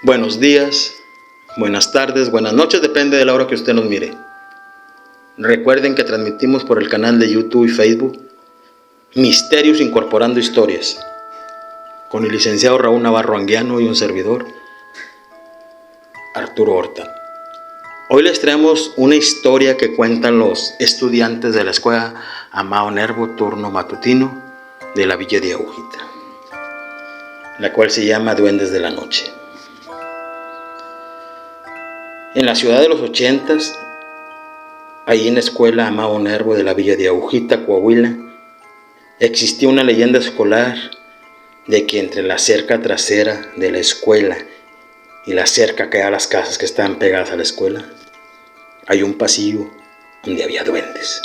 Buenos días, buenas tardes, buenas noches, depende de la hora que usted nos mire. Recuerden que transmitimos por el canal de YouTube y Facebook Misterios Incorporando Historias, con el licenciado Raúl Navarro Anguiano y un servidor, Arturo Horta. Hoy les traemos una historia que cuentan los estudiantes de la escuela Amado Nervo, turno matutino de la Villa de Agujita, la cual se llama Duendes de la Noche. En la ciudad de los 80s, ahí en la escuela Amado Nervo de la Villa de Agujita, Coahuila, existía una leyenda escolar de que entre la cerca trasera de la escuela y la cerca que da a las casas que estaban pegadas a la escuela, hay un pasillo donde había duendes.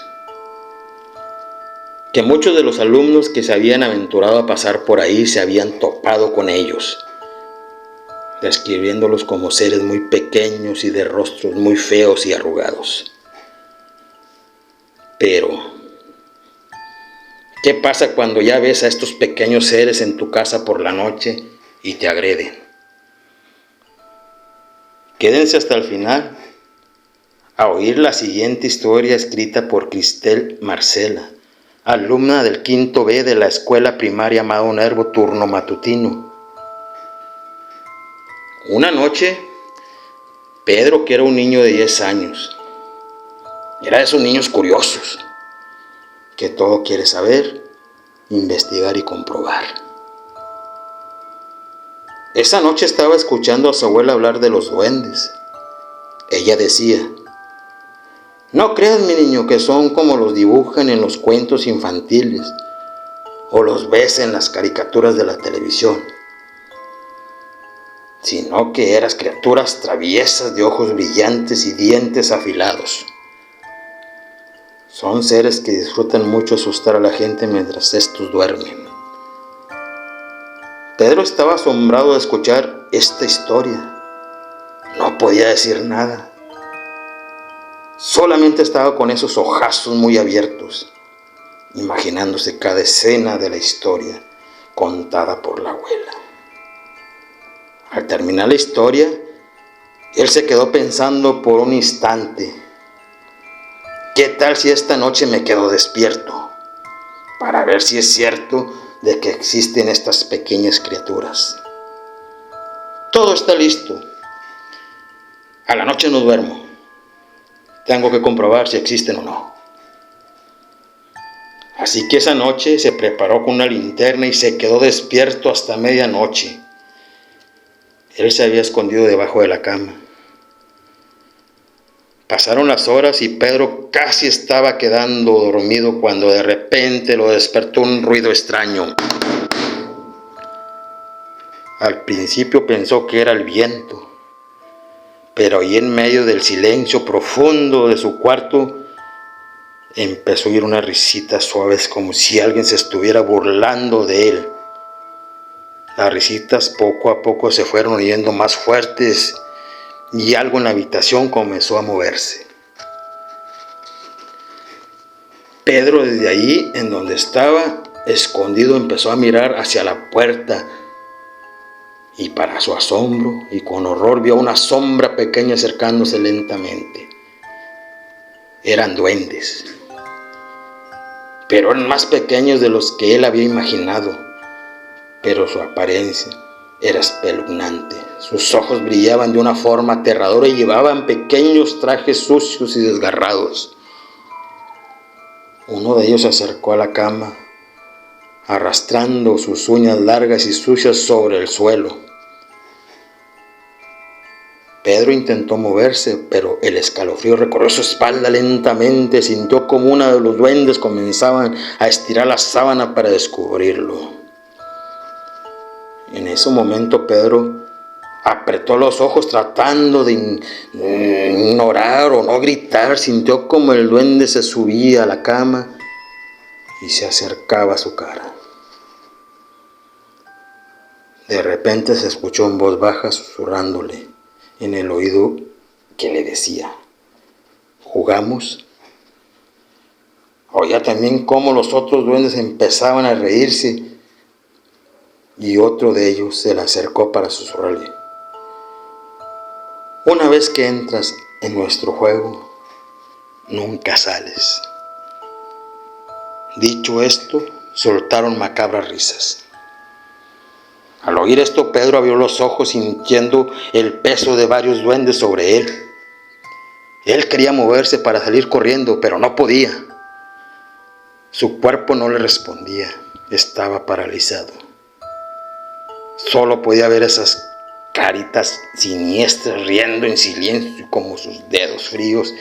Que muchos de los alumnos que se habían aventurado a pasar por ahí se habían topado con ellos, describiéndolos como seres muy pequeños y de rostros muy feos y arrugados. Pero, ¿qué pasa cuando ya ves a estos pequeños seres en tu casa por la noche y te agreden? Quédense hasta el final a oír la siguiente historia escrita por Cristel Marcela, alumna del quinto B de la escuela primaria Amado Nervo, turno matutino. Una noche, Pedro, que era un niño de 10 años, era de esos niños curiosos, que todo quiere saber, investigar y comprobar. Esa noche estaba escuchando a su abuela hablar de los duendes. Ella decía: "No creas, mi niño, que son como los dibujan en los cuentos infantiles o los ves en las caricaturas de la televisión, sino que eras criaturas traviesas de ojos brillantes y dientes afilados. Son seres que disfrutan mucho asustar a la gente mientras estos duermen". Pedro estaba asombrado de escuchar esta historia. No podía decir nada. Solamente estaba con esos ojazos muy abiertos, imaginándose cada escena de la historia contada por la abuela. Al terminar la historia, él se quedó pensando por un instante: ¿qué tal si esta noche me quedo despierto para ver si es cierto de que existen estas pequeñas criaturas? Todo está listo. A la noche no duermo. Tengo que comprobar si existen o no. Así que esa noche se preparó con una linterna y se quedó despierto hasta medianoche. Él se había escondido debajo de la cama. Pasaron las horas y Pedro casi estaba quedando dormido cuando de repente lo despertó un ruido extraño. Al principio pensó que era el viento, pero ahí en medio del silencio profundo de su cuarto empezó a oír unas risitas suaves, como si alguien se estuviera burlando de él. Las risitas poco a poco se fueron oyendo más fuertes y algo en la habitación comenzó a moverse. Pedro, desde ahí en donde estaba escondido, empezó a mirar hacia la puerta y, para su asombro y con horror, vio una sombra pequeña acercándose lentamente. Eran duendes, pero eran más pequeños de los que él había imaginado, pero su apariencia era espeluznante. Sus ojos brillaban de una forma aterradora y llevaban pequeños trajes sucios y desgarrados. Uno de ellos se acercó a la cama, arrastrando sus uñas largas y sucias sobre el suelo. Pedro intentó moverse, pero el escalofrío recorrió su espalda lentamente. Sintió como uno de los duendes comenzaban a estirar la sábana para descubrirlo. En ese momento Pedro apretó los ojos tratando de ignorar o no gritar. Sintió como el duende se subía a la cama y se acercaba a su cara. De repente se escuchó en voz baja susurrándole en el oído que le decía: ¿jugamos? Oía también cómo los otros duendes empezaban a reírse y otro de ellos se le acercó para susurrarle: Una vez que entras en nuestro juego, nunca sales. Dicho esto, soltaron macabras risas. Al oír esto, Pedro abrió los ojos sintiendo el peso de varios duendes sobre él. Él quería moverse para salir corriendo, pero no podía. Su cuerpo no le respondía, estaba paralizado. Solo podía ver esas caritas siniestras riendo en silencio, como sus dedos fríos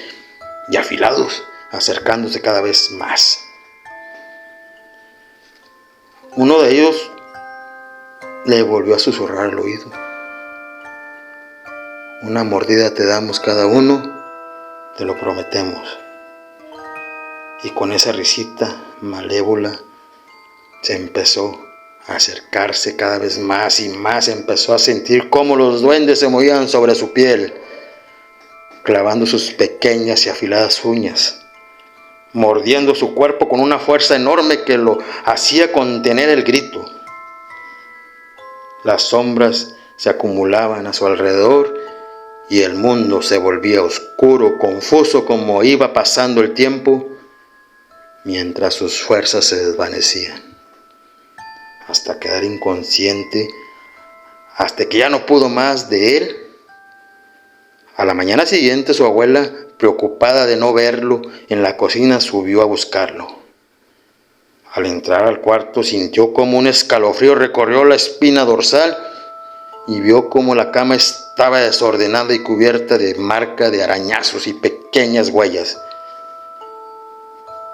y afilados, acercándose cada vez más. Uno de ellos le volvió a susurrar al oído: una mordida te damos cada uno, te lo prometemos. Y con esa risita malévola se empezó a acercarse cada vez más y más. Empezó a sentir cómo los duendes se movían sobre su piel, clavando sus pequeñas y afiladas uñas, mordiendo su cuerpo con una fuerza enorme que lo hacía contener el grito. Las sombras se acumulaban a su alrededor y el mundo se volvía oscuro, confuso, como iba pasando el tiempo, mientras sus fuerzas se desvanecían, hasta quedar inconsciente, hasta que ya no pudo más de él. A la mañana siguiente, su abuela, preocupada de no verlo en la cocina, subió a buscarlo. Al entrar al cuarto, sintió como un escalofrío recorrió la espina dorsal y vio como la cama estaba desordenada y cubierta de marcas de arañazos y pequeñas huellas.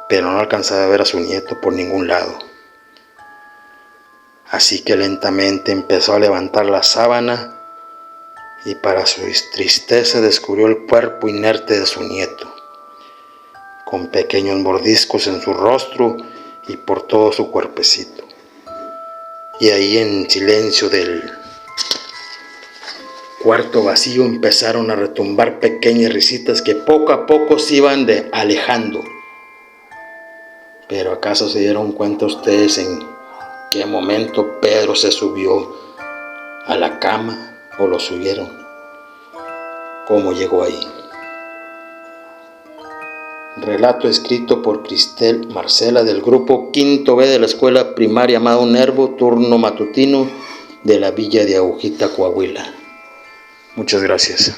Pero no alcanzaba a ver a su nieto por ningún lado. Así que lentamente empezó a levantar la sábana y para su tristeza descubrió el cuerpo inerte de su nieto, con pequeños mordiscos en su rostro y por todo su cuerpecito. Y ahí, en silencio del cuarto vacío, empezaron a retumbar pequeñas risitas que poco a poco se iban alejando. Pero ¿acaso se dieron cuenta ustedes en qué momento Pedro se subió a la cama o lo subieron? ¿Cómo llegó ahí? Relato escrito por Cristel Marcela del grupo Quinto B de la Escuela Primaria Amado Nervo, turno matutino de la Villa de Agujita, Coahuila. Muchas gracias.